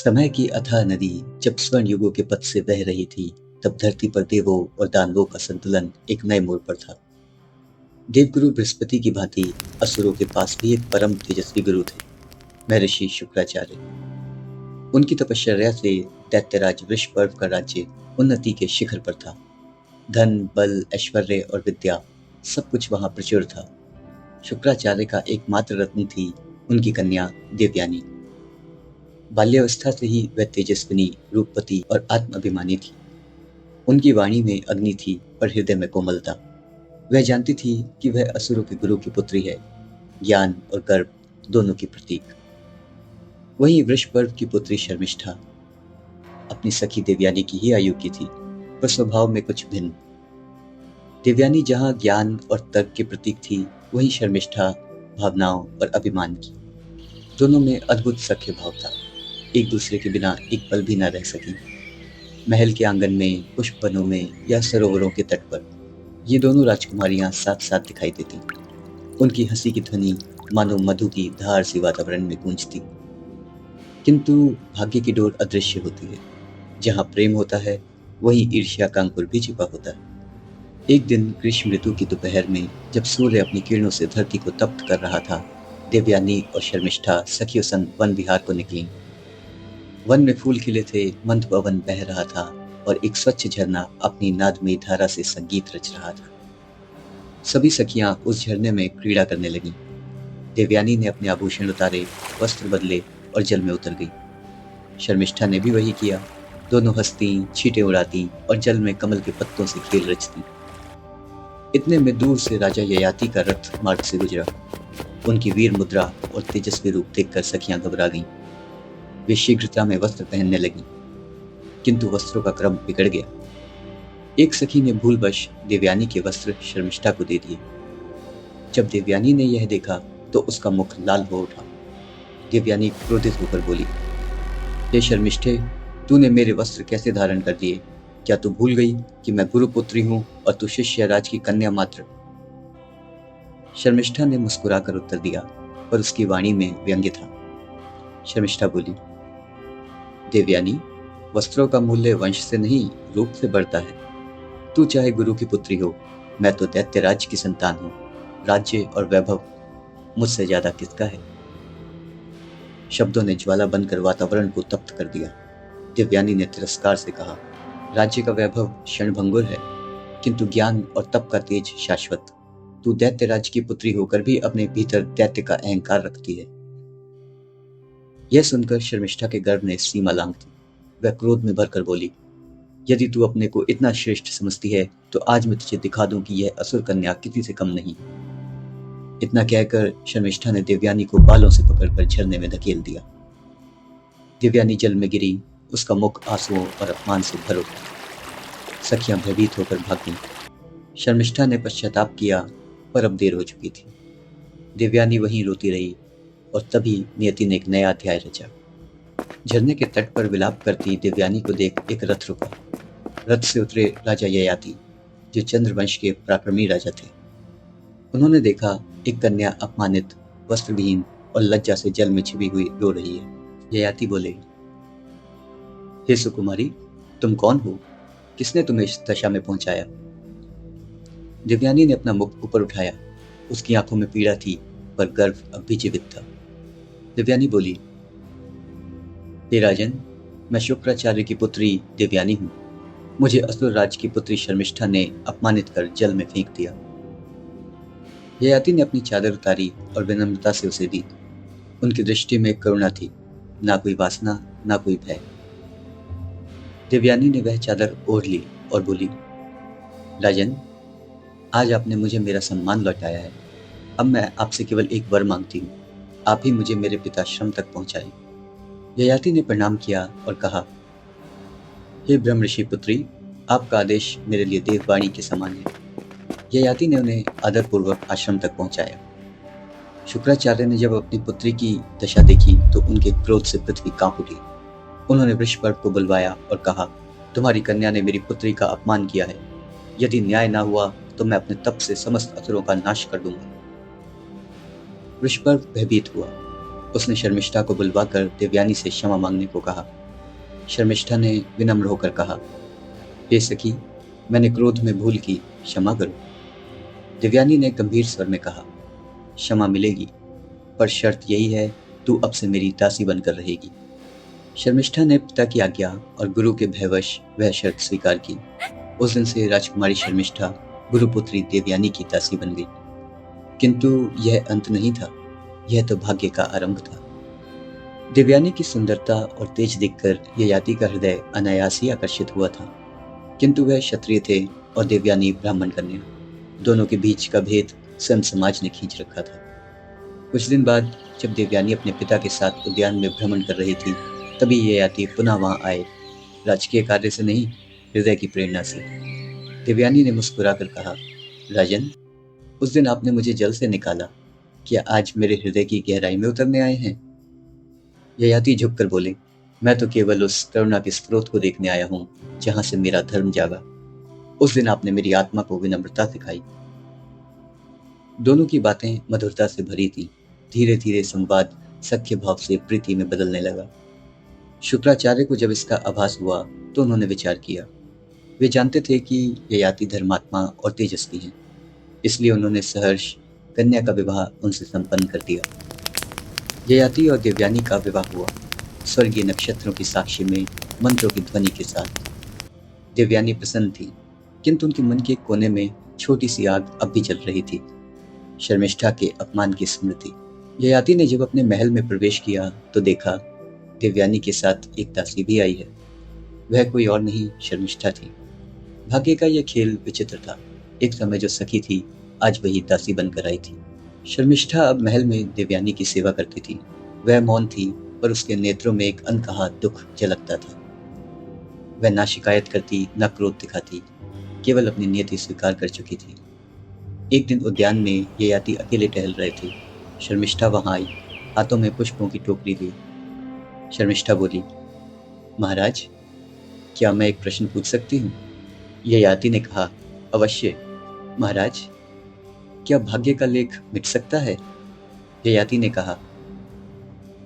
समय की अथाह नदी जब स्वर्ण युगों के पथ से बह रही थी, तब धरती पर देवों और दानवों का संतुलन एक नए मोड़ पर था। देवगुरु बृहस्पति की भांति असुरों के पास भी एक परम तेजस्वी गुरु थे, महर्षि शुक्राचार्य। उनकी तपश्चर्या से दैत्यराज वृषपर्व का राज्य उन्नति के शिखर पर था। धन, बल, ऐश्वर्य और विद्या सब कुछ वहां प्रचुर था। शुक्राचार्य का एकमात्र रत्न थी उनकी कन्या देवयानी। बाल्यावस्था से ही वह तेजस्विनी, रूपवती और आत्माभिमानी थी। उनकी वाणी में अग्नि थी और हृदय में कोमलता। वह जानती थी कि वह असुरों के गुरु की पुत्री है, ज्ञान और गर्व दोनों की प्रतीक। वहीं वृषपर्व की पुत्री शर्मिष्ठा अपनी सखी देवयानी की ही आयु की थी, पर स्वभाव में कुछ भिन्न। देवयानी जहाँ ज्ञान और तर्क के प्रतीक थी, वहीं शर्मिष्ठा भावनाओं और अभिमान की। दोनों में अद्भुत सख्य भाव था। एक दूसरे के बिना एक पल भी न रह सकी। महल के आंगन में, पुष्प वनों में या सरोवरों के तट पर ये दोनों राजकुमारियां साथ साथ दिखाई देती। उनकी हंसी की ध्वनि मानो मधु की धार सी वातावरण में गूंजती। किंतु भाग्य की डोर अदृश्य होती है। जहाँ प्रेम होता है, वहीं ईर्ष्या का अंकुर भी छिपा होता है। एक दिन ग्रीष्म ऋतु की दोपहर में, जब सूर्य अपनी किरणों से धरती को तप्त कर रहा था, देवयानी और शर्मिष्ठा सखियों संग वन विहार को निकली। वन में फूल खिले थे, मंद पवन बह रहा था और एक स्वच्छ झरना अपनी नादमयी धारा से संगीत रच रहा था। सभी सखियां उस झरने में क्रीड़ा करने लगीं। देवयानी ने अपने आभूषण उतारे, वस्त्र बदले और जल में उतर गई। शर्मिष्ठा ने भी वही किया। दोनों हंसती, छींटे उड़ाती और जल में कमल के पत्तों से खेल रचती। इतने में दूर से राजा ययाति का रथ मार्ग से गुजरा। उनकी वीर मुद्रा और तेजस्वी रूप देखकर सखियां घबरा गईं। वे शीघ्रता में वस्त्र पहनने लगी, किंतु वस्त्रों का क्रम बिगड़ गया। एक सखी ने भूलवश देवयानी के वस्त्र शर्मिष्ठा को दे दिए। जब देवयानी ने यह देखा तो उसका मुख लाल हो उठा। देवयानी क्रोधित होकर बोली, हे शर्मिष्ठे, तूने मेरे वस्त्र कैसे धारण कर दिए? क्या तू भूल गई कि मैं गुरुपुत्री हूं और तू शिष्य राज की कन्या मात्र? शर्मिष्ठा ने मुस्कुराकर उत्तर दिया, पर उसकी वाणी में व्यंग्य था। शर्मिष्ठा बोली, देवयानी, वस्त्रों का मूल्य वंश से नहीं, रूप से बढ़ता है। तू चाहे गुरु की पुत्री हो, मैं तो दैत्यराज की संतान हूं। राज्य और वैभव मुझसे ज्यादा किसका है? शब्दों ने ज्वाला बनकर वातावरण को तप्त कर दिया। देवयानी ने तिरस्कार से कहा, राज्य का वैभव क्षणभंगुर है, किंतु ज्ञान और तप का तेज शाश्वत। तू दैत्यराज की पुत्री होकर भी अपने भीतर दैत्य का अहंकार रखती है। यह सुनकर शर्मिष्ठा के गर्भ ने सीमा लांघ दी। वह क्रोध में भरकर बोली, यदि तू अपने को इतना श्रेष्ठ समझती है, तो आज मैं तुझे दिखा दूं कि यह असुर कन्या किसी से कम नहीं। इतना कहकर शर्मिष्ठा ने देवयानी को बालों से पकड़कर झरने में धकेल दिया। देवयानी जल में गिरी। उसका मुख आंसुओं और अपमान से भर उठा। सखियां भयभीत होकर भाग गईं। शर्मिष्ठा ने पश्चाताप किया, पर अब देर हो चुकी थी। देवयानी वहीं रोती रही और तभी नियति ने एक नया अध्याय रचा। झरने के तट पर विलाप करती देवयानी को देख एक रथ रुका। रथ से उतरे राजा ययाति, जो चंद्रवंश के पराक्रमी राजा थे। उन्होंने देखा एक कन्या अपमानित, वस्त्रविहीन और लज्जा से जल में छिपी हुई रो रही है। ययाति बोले, हे सुकुमारी, तुम कौन हो? किसने तुम्हें इस दशा में पहुंचाया? देवयानी ने अपना मुख ऊपर उठाया। उसकी आंखों में पीड़ा थी, पर गर्व अब भी जीवित था। देवयानी बोली, हे राजन, मैं शुक्राचार्य की पुत्री देवयानी हूं। मुझे असुर राज की पुत्री शर्मिष्ठा ने अपमानित कर जल में फेंक दिया। ययाति ने अपनी चादर उतारी और विनम्रता से उसे दी। उनकी दृष्टि में करुणा थी, ना कोई वासना, ना कोई भय। देवयानी ने वह चादर ओढ़ ली और बोली, राजन, आज आपने मुझे मेरा सम्मान लौटाया है। अब मैं आपसे केवल एक वर मांगती हूँ। आप ही मुझे मेरे पिताश्रम तक पहुंचाएं। ययाति ने प्रणाम किया और कहा, हे ब्रह्म ऋषि पुत्री, आपका आदेश मेरे लिए देववाणी के समान है। ययाति ने उन्हें आदरपूर्वक आश्रम तक पहुंचाया। शुक्राचार्य ने जब अपनी पुत्री की दशा देखी तो उनके क्रोध से पृथ्वी कांप उठी। उन्होंने वृषपर्व को बुलवाया और कहा, तुम्हारी कन्या ने मेरी पुत्री का अपमान किया है। यदि न्याय ना हुआ तो मैं अपने तप से समस्त असुरों का नाश कर दूंगा। वृषपर्व भयभीत हुआ। उसने शर्मिष्ठा को बुलवाकर देवयानी से क्षमा मांगने को कहा। शर्मिष्ठा ने विनम्र होकर कहा, हे सखी, मैंने क्रोध में भूल की, क्षमा करो। देवयानी ने गंभीर स्वर में कहा, क्षमा मिलेगी, पर शर्त यही है, तू अब से मेरी दासी बनकर रहेगी। शर्मिष्ठा ने पिता की आज्ञा और गुरु के भयवश वह शर्त स्वीकार की। उस दिन से राजकुमारी शर्मिष्ठा गुरुपुत्री देवयानी की दासी बन गई। किंतु यह अंत नहीं था, यह तो भाग्य का आरंभ था। देवयानी की सुंदरता और तेज देखकर ययाति का हृदय अनायास ही आकर्षित हुआ था। किंतु वह क्षत्रिय थे और देवयानी ब्राह्मण कन्या, दोनों के बीच का भेद संत समाज ने खींच रखा था। कुछ दिन बाद जब देवयानी अपने पिता के साथ उद्यान में भ्रमण कर रही थी, तभी ययाति पुनः वहां आए, राजकीय कार्य से नहीं, हृदय की प्रेरणा से। देवयानी ने मुस्कुराकर कहा, राजन, उस दिन आपने मुझे जल से निकाला, क्या आज मेरे हृदय की गहराई में उतरने आए हैं? ययाति झुककर बोले, मैं तो केवल उस करुणा के स्रोत को देखने आया हूँ जहां से मेरा धर्म जागा। उस दिन आपने मेरी आत्मा को विनम्रता सिखाई। दोनों की बातें मधुरता से भरी थी। धीरे धीरे संवाद सख्य भाव से प्रीति में बदलने लगा। शुक्राचार्य को जब इसका आभास हुआ तो उन्होंने विचार किया। वे जानते थे कि ययाति धर्मात्मा और तेजस्वी हैं, इसलिए उन्होंने सहर्ष कन्या का विवाह उनसे संपन्न कर दिया। ययाति और देवयानी का विवाह हुआ स्वर्गीय नक्षत्रों की साक्षी में, मंत्रों की ध्वनि के साथ। देवयानी प्रसन्न थी, किंतु उनके मन के कोने में छोटी सी आग अब भी जल रही थी, शर्मिष्ठा के अपमान की स्मृति। ययाति ने जब अपने महल में प्रवेश किया तो देखा देवयानी के साथ एक दासी भी आई है। वह कोई और नहीं, शर्मिष्ठा थी। भाग्य का यह खेल विचित्र था। एक समय जो सखी थी, आज वही दासी बनकर आई थी। शर्मिष्ठा अब महल में देवयानी की सेवा करती थी। वह मौन थी, पर उसके नेत्रों में एक अनकहा दुख झलकता था। वह ना शिकायत करती, न क्रोध दिखाती, केवल अपनी नियति स्वीकार कर चुकी थी। एक दिन उद्यान में ययाति अकेले टहल रहे थे। शर्मिष्ठा वहां आई, हाथों में पुष्पों की टोकरी ली। शर्मिष्ठा बोली, महाराज, क्या मैं एक प्रश्न पूछ सकती हूँ? ययाति ने कहा, अवश्य महाराज, क्या भाग्य का लेख मिट सकता है? ययाति ने कहा,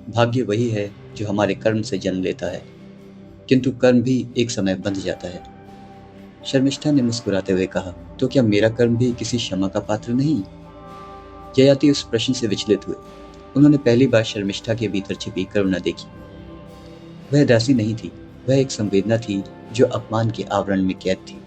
भाग्य वही है जो हमारे कर्म से जन्म लेता है, किंतु कर्म भी एक समय बंध जाता है। शर्मिष्ठा ने मुस्कुराते हुए कहा, तो क्या मेरा कर्म भी किसी क्षमा का पात्र नहीं? ययाति उस प्रश्न से विचलित हुए। उन्होंने पहली बार शर्मिष्ठा के भीतर छिपी करुणा देखी। वह दासी नहीं थी, वह एक संवेदना थी जो अपमान के आवरण में कैद थी।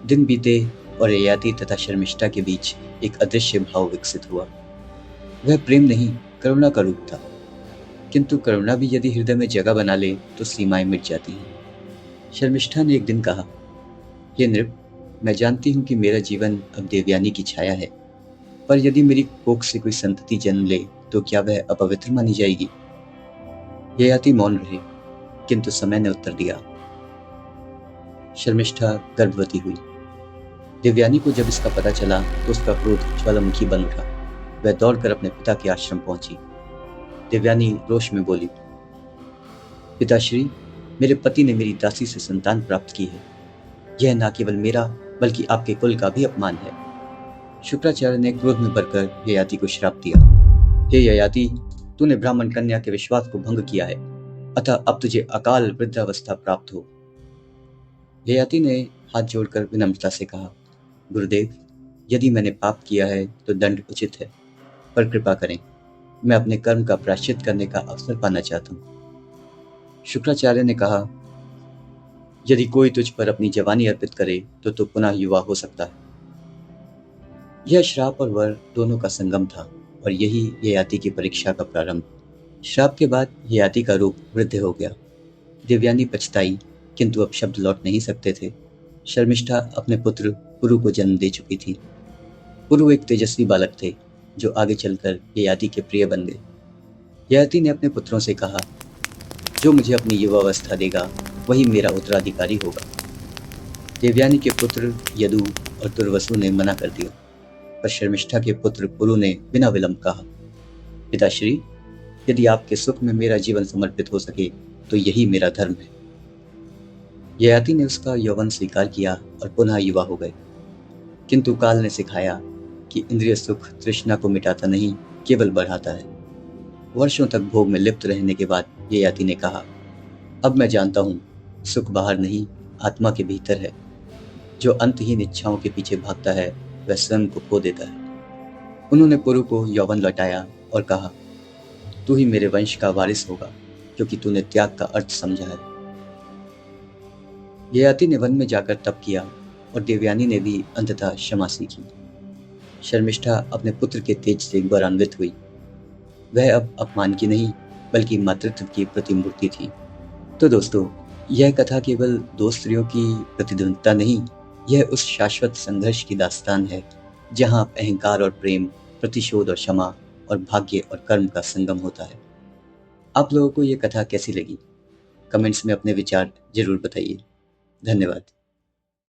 दिन बीते और ययाति तथा शर्मिष्ठा के बीच एक अदृश्य भाव विकसित हुआ। वह प्रेम नहीं, करुणा का रूप था, किंतु करुणा भी यदि हृदय में जगह बना ले तो सीमाएं मिट जाती हैं। शर्मिष्ठा ने एक दिन कहा, हे नृप, मैं जानती हूं कि मेरा जीवन अब देवयानी की छाया है, पर यदि मेरी कोख से कोई संतति जन्म ले तो क्या वह अपवित्र मानी जाएगी? ययाति मौन रहे, किंतु समय ने उत्तर दिया। शर्मिष्ठा गर्भवती हुई। देवयानी को जब इसका पता चला तो उसका क्रोध ज्वालामुखी बन उठा। वह दौड़कर अपने पिता के आश्रम पहुंची। देवयानी रोष में बोली, पिताश्री, मेरे पति ने मेरी दासी से संतान प्राप्त की है। यह न केवल मेरा बल्कि आपके कुल का भी अपमान है। शुक्राचार्य ने क्रोध में भरकर ययाति को श्राप दिया, हे ययाति, तूने ब्राह्मण कन्या के विश्वास को भंग किया है, अतः अब तुझे अकाल वृद्धावस्था प्राप्त हो। ययाति ने हाथ जोड़कर विनम्रता से कहा, गुरुदेव, यदि मैंने पाप किया है तो दंड उचित है, पर कृपा करें, मैं अपने कर्म का प्रायश्चित करने का अवसर पाना चाहता हूँ। शुक्राचार्य ने कहा, यदि कोई तुझ पर अपनी जवानी अर्पित करे तो तू पुनः युवा हो सकता है। यह श्राप और वर दोनों का संगम था और यही ययाति की परीक्षा का प्रारंभ। श्राप के बाद ययाति का रूप वृद्ध हो गया। देवयानी पछताई, किंतु अब शब्द लौट नहीं सकते थे। शर्मिष्ठा अपने पुत्र पुरु को जन्म दे चुकी थी। पुरु एक तेजस्वी बालक थे जो आगे चलकर ययाति के प्रिय बन गए। ययाति ने अपने पुत्रों से कहा, जो मुझे अपनी युवावस्था देगा वही मेरा उत्तराधिकारी होगा। देवयानी के पुत्र यदु और दुर्वसु ने मना कर दिया, पर शर्मिष्ठा के पुत्र पुरु ने बिना विलंब कहा, पिताश्री, यदि आपके सुख में मेरा जीवन समर्पित हो सके तो यही मेरा धर्म है। ययाति ने उसका यौवन स्वीकार किया और पुनः युवा हो गए, किंतु काल ने सिखाया कि इंद्रिय सुख तृष्णा को मिटाता नहीं, केवल बढ़ाता है। वर्षों तक भोग में लिप्त रहने के बाद ययाति ने कहा, अब मैं जानता हूँ, सुख बाहर नहीं, आत्मा के भीतर है। जो अंतहीन इच्छाओं के पीछे भागता है वह स्वयं को खो देता है। उन्होंने पुरु को यौवन लौटाया और कहा, तू ही मेरे वंश का वारिस होगा, क्योंकि तूने त्याग का अर्थ समझा है। ययाति ने वन में जाकर तप किया और देवयानी ने भी अंततः क्षमा सीखी। शर्मिष्ठा अपने पुत्र के तेज से गौरवान्वित हुई। वह अब अपमान की नहीं, बल्कि मातृत्व की प्रतिमूर्ति थी। तो दोस्तों, यह कथा केवल दो स्त्रियों की प्रतिद्वंद्विता नहीं, यह उस शाश्वत संघर्ष की दास्तान है जहां अहंकार और प्रेम, प्रतिशोध और क्षमा, और भाग्य और कर्म का संगम होता है। आप लोगों को यह कथा कैसी लगी? कमेंट्स में अपने विचार जरूर बताइए। धन्यवाद।